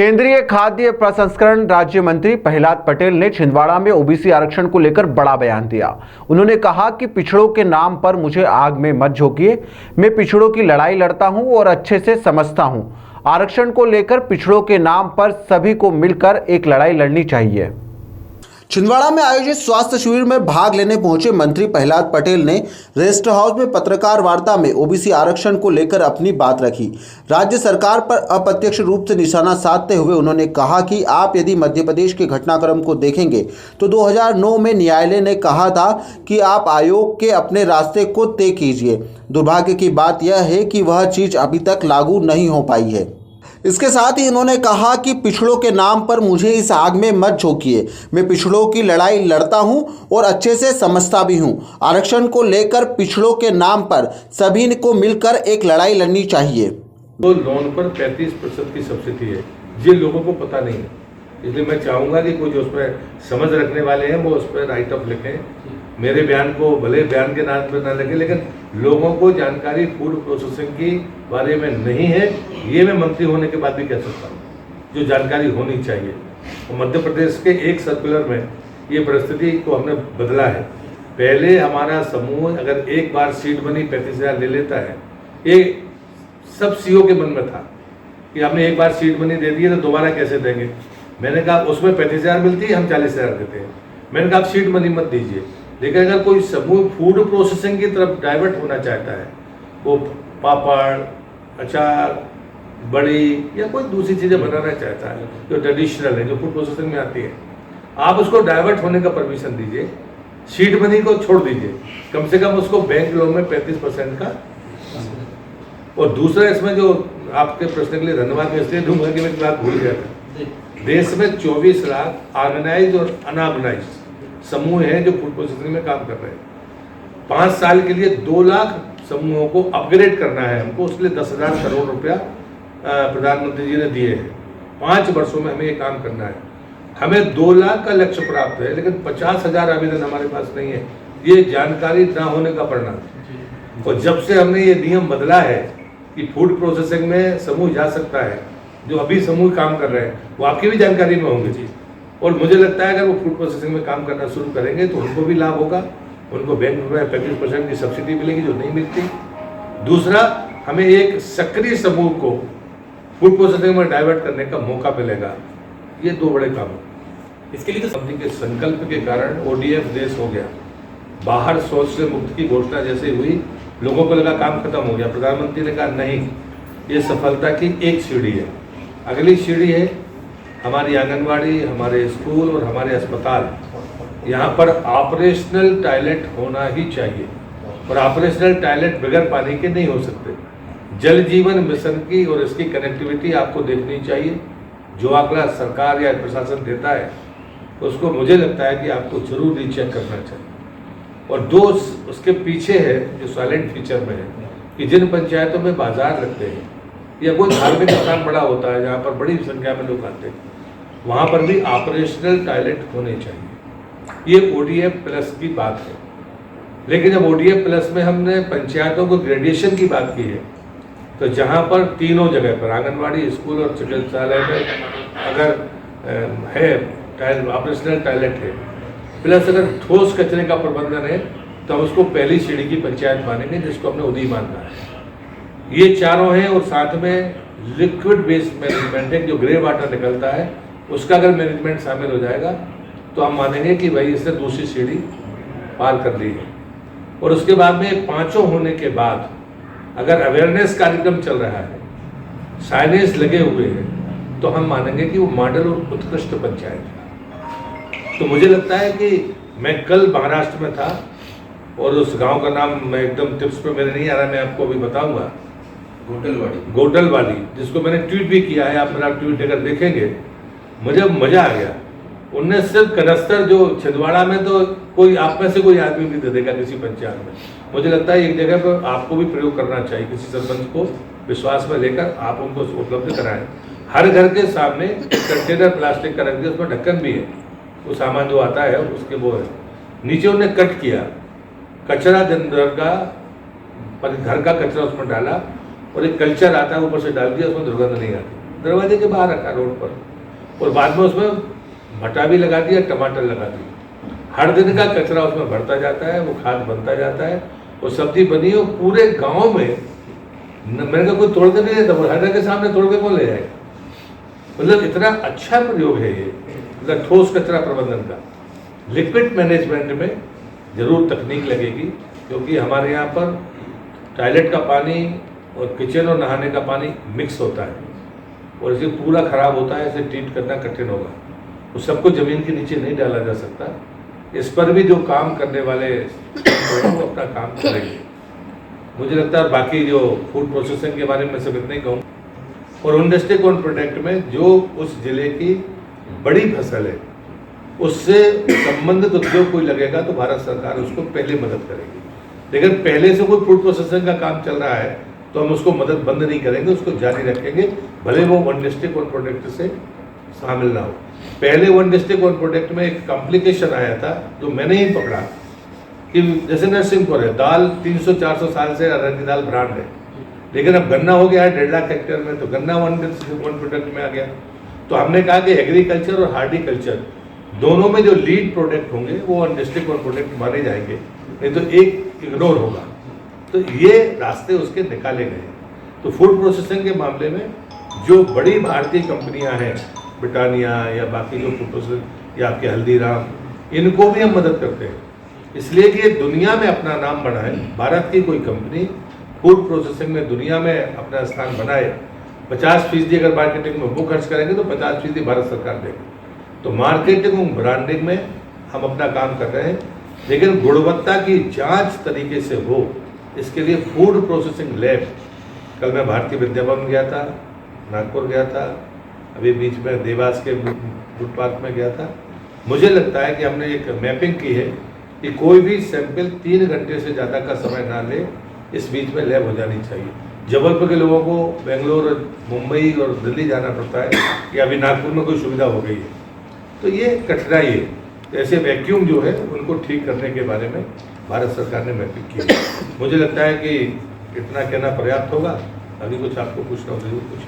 केंद्रीय खाद्य प्रसंस्करण राज्य मंत्री प्रहलाद पटेल ने छिंदवाड़ा में ओबीसी आरक्षण को लेकर बड़ा बयान दिया। उन्होंने कहा कि पिछड़ों के नाम पर मुझे आग में मत झोंकिए। मैं पिछड़ों की लड़ाई लड़ता हूं और अच्छे से समझता हूं। आरक्षण को लेकर पिछड़ों के नाम पर सभी को मिलकर एक लड़ाई लड़नी चाहिए। छिंदवाड़ा में आयोजित स्वास्थ्य शिविर में भाग लेने पहुंचे मंत्री प्रहलाद पटेल ने रेस्ट हाउस में पत्रकार वार्ता में ओबीसी आरक्षण को लेकर अपनी बात रखी। राज्य सरकार पर अप्रत्यक्ष रूप से निशाना साधते हुए उन्होंने कहा कि आप यदि मध्य प्रदेश के घटनाक्रम को देखेंगे तो 2009 में न्यायालय ने कहा था कि आप आयोग के अपने रास्ते को तय कीजिए। दुर्भाग्य की बात यह है कि वह चीज़ अभी तक लागू नहीं हो पाई है। इसके साथ ही उन्होंने कहा कि पिछड़ों के नाम पर मुझे इस आग में मत झोंकिए। मैं पिछड़ों की लड़ाई लड़ता हूं और अच्छे से समझता भी हूं। आरक्षण को लेकर पिछड़ों के नाम पर सभी को मिलकर एक लड़ाई लड़नी चाहिए। तो लोन पर 35% की सब्सिडी है, जिन लोगों को पता नहीं है, इसलिए मैं चाहूँगा कि कोई जो उस पर समझ रखने वाले हैं वो उस पर राइट ऑफ लिखें। मेरे बयान को भले बयान के नाम पर ना लगे, लेकिन लोगों को जानकारी फूड प्रोसेसिंग की बारे में नहीं है, ये मैं मंत्री होने के बाद भी कह सकता हूँ, जो जानकारी होनी चाहिए। और मध्य प्रदेश के एक सर्कुलर में ये परिस्थिति को हमने बदला है। पहले हमारा समूह अगर एक बार सीट बनी 35,000 ले लेता है, ये सब सीओ के मन में था कि हमने एक बार सीट बनी दे दी है तो दोबारा कैसे देंगे। मैंने कहा उसमें 35,000 मिलती है, हम 40,000 देते हैं। मैंने कहा आप सीट बनी मत दीजिए। लेकिन अगर कोई समूह फूड प्रोसेसिंग की तरफ डाइवर्ट होना चाहता है, वो पापड़, अचार, बड़ी या कोई दूसरी चीज़ें बनाना चाहता है जो ट्रेडिशनल है, जो फूड प्रोसेसिंग में आती है, आप उसको डाइवर्ट होने का परमिशन दीजिए। सीट बनी को छोड़ दीजिए, कम से कम उसको बैंक लोन में 35% का। और दूसरा इसमें जो आपके प्रश्न के लिए धन्यवाद मैं इसलिए दूंगा कि मैं बात भूल गया था। देश में 24 लाख ऑर्गेनाइज और अनऑर्गेनाइज समूह हैं जो फूड प्रोसेसिंग में काम कर रहे हैं। 5 साल के लिए 2 लाख समूहों को अपग्रेड करना है हमको, उसके लिए 10,000 करोड़ रुपया प्रधानमंत्री जी ने दिए हैं। 5 वर्षों में हमें ये काम करना है। हमें 2 लाख का लक्ष्य प्राप्त है, लेकिन 50,000 आवेदन हमारे पास नहीं है। ये जानकारी ना होने का परिणाम। और जब से हमने ये नियम बदला है कि फूड प्रोसेसिंग में समूह जा सकता है, जो अभी समूह काम कर रहे हैं वो आपकी भी जानकारी में होंगे जी। और मुझे लगता है अगर वो फूड प्रोसेसिंग में काम करना शुरू करेंगे तो उनको भी लाभ होगा, उनको बैंक में 35% की सब्सिडी मिलेगी जो नहीं मिलती। दूसरा, हमें एक सक्रिय समूह को फूड प्रोसेसिंग में डाइवर्ट करने का मौका मिलेगा। ये 2 बड़े काम हैं। इसके लिए तो कंपनी के संकल्प के कारण ODF देश हो गया। बाहर शौच से मुक्त की घोषणा जैसे हुई, लोगों को लगा काम खत्म हो गया। प्रधानमंत्री ने कहा नहीं, ये सफलता की एक सीढ़ी है। अगली सीढ़ी है हमारी आंगनबाड़ी, हमारे स्कूल और हमारे अस्पताल। यहाँ पर ऑपरेशनल टॉयलेट होना ही चाहिए, और ऑपरेशनल टॉयलेट बगैर पानी के नहीं हो सकते। जल जीवन मिशन की और इसकी कनेक्टिविटी आपको देखनी चाहिए। जो आंकड़ा सरकार या प्रशासन देता है उसको मुझे लगता है कि आपको जरूर रीचेक करना चाहिए। और 2 उसके पीछे है जो साइलेंट फीचर में है कि जिन पंचायतों में बाजार लगते हैं या कोई धार्मिक स्थान बड़ा होता है जहाँ पर बड़ी संख्या में लोग आते हैं, वहाँ पर भी ऑपरेशनल टॉयलेट होने चाहिए। ये ODF प्लस की बात है। लेकिन जब ODF प्लस में हमने पंचायतों को ग्रेडिएशन की बात की है, तो जहाँ पर तीनों जगह पर आंगनबाड़ी, स्कूल और चिकित्सालय में अगर है ऑपरेशनल टॉयलेट है, प्लस अगर ठोस कचरे का प्रबंधन है, तो उसको पहली सीढ़ी की पंचायत मानेंगे, जिसको हमने उदीमान कहा है। ये चारों हैं। और साथ में लिक्विड वेस्ट मैनेजमेंट है, जो ग्रे वाटर निकलता है, उसका अगर मैनेजमेंट शामिल हो जाएगा तो हम मानेंगे कि भाई इसने दूसरी सीढ़ी पार कर ली है। और उसके बाद में 5 होने के बाद अगर अवेयरनेस कार्यक्रम चल रहा है, साइनेज लगे हुए हैं, तो हम मानेंगे कि वो मॉडल और उत्कृष्ट पंचायत है। तो मुझे लगता है कि मैं कल महाराष्ट्र में था और उस गांव का नाम मैं एकदम टिप्स पे मेरे नहीं आ रहा, मैं आपको अभी बताऊंगा। गोटलवाली, जिसको मैंने ट्वीट भी किया है, आप मेरा ट्वीट अगर देखेंगे, मुझे मजा आ गया। उनने सिर्फ कनस्तर, जो छिंदवाड़ा में तो कोई आप में से कोई आदमी भी दे देगा किसी पंचायत में। मुझे लगता है एक जगह पर आपको भी प्रयोग करना चाहिए, किसी सरपंच को विश्वास में लेकर आप उनको उपलब्ध कराएं। हर घर के सामने कंटेनर प्लास्टिक का रख दिया, उसमें ढक्कन भी है, वो सामान जो आता है उसके वो है। नीचे उन्होंने कट किया, कचरा दिन का घर का कचरा उसमें डाला, और एक कल्चर आता है ऊपर से डाल दिया, उसमें दुर्गंध नहीं आती। दरवाजे के बाहर रखा रोड पर, और बाद में उसमें भट्टा भी लगा दिया, टमाटर लगा दिए। हर दिन का कचरा उसमें भरता जाता है, वो खाद बनता जाता है, वो सब्जी बनी और पूरे गांव में मैंने कहा कोई तोड़ के नहीं देता, हर के सामने तोड़ के कौन ले जाएगा। मतलब इतना अच्छा प्रयोग है ये, मतलब ठोस कचरा प्रबंधन का। लिक्विड मैनेजमेंट में जरूर तकनीक लगेगी, क्योंकि हमारे यहाँ पर टॉयलेट का पानी और किचन और नहाने का पानी मिक्स होता है, और इसे पूरा खराब होता है, इसे ट्रीट करना कठिन होगा। उस सबको ज़मीन के नीचे नहीं डाला जा सकता। इस पर भी जो काम करने वाले वो अपना काम करेंगे, मुझे लगता है। बाकी जो फूड प्रोसेसिंग के बारे में सब इतना ही कहूँ, और इंडस्ट्री कॉर्न प्रोडक्ट में जो उस जिले की बड़ी फसल है उससे संबंधित उद्योग कोई लगेगा तो भारत सरकार उसको पहले मदद करेगी। लेकिन पहले से कोई फूड प्रोसेसिंग का काम चल रहा है तो हम उसको मदद बंद नहीं करेंगे, उसको जारी रखेंगे, भले वो वन डिस्ट्रिक्ट वन प्रोडक्ट से शामिल ना हो। पहले वन डिस्ट्रिक्ट वन प्रोडक्ट में एक कॉम्प्लिकेशन आया था जो मैंने ही पकड़ा कि जैसे नरसिंहपुर है, दाल 300-400 साल से अरहर की दाल ब्रांड है, लेकिन अब गन्ना हो गया है 1.5 लाख हेक्टेयर में, तो गन्ना वन प्रोडक्ट में आ गया। तो हमने कहा कि एग्रीकल्चर और हार्टिकल्चर दोनों में जो लीड प्रोडक्ट होंगे वो वन डिस्ट्रिक्ट वन प्रोडक्ट माने जाएंगे, नहीं तो एक इग्नोर होगा। तो ये रास्ते उसके निकाले गए। तो फूड प्रोसेसिंग के मामले में जो बड़ी भारतीय कंपनियां हैं, ब्रिटानिया या बाकी जो फूड प्रोसेसिंग या आपके हल्दीराम, इनको भी हम मदद करते हैं, इसलिए कि दुनिया में अपना नाम बनाए। भारत की कोई कंपनी फूड प्रोसेसिंग में दुनिया में अपना स्थान बनाए, 50% अगर मार्केटिंग में वो खर्च करेंगे तो 50% भारत सरकार देगी। तो मार्केटिंग और ब्रांडिंग में हम अपना काम कर रहे हैं, लेकिन गुणवत्ता की जांच तरीके से हो, इसके लिए फूड प्रोसेसिंग लैब, कल मैं भारतीय विद्या भवन गया था, नागपुर गया था, अभी बीच में देवास के फूड पार्क में गया था। मुझे लगता है कि हमने एक मैपिंग की है कि कोई भी सैंपल 3 घंटे से ज़्यादा का समय ना ले, इस बीच में लैब हो जानी चाहिए। जबलपुर के लोगों को बेंगलोर, मुंबई और दिल्ली जाना पड़ता है, या अभी नागपुर में कोई सुविधा हो गई है, तो ये कठिनाई है। तो ऐसे वैक्यूम जो है उनको ठीक करने के बारे में भारत सरकार ने मैपिंग की है। मुझे लगता है कि इतना कहना पर्याप्त होगा। अभी कुछ आपको पूछना हो जरूर पूछिए।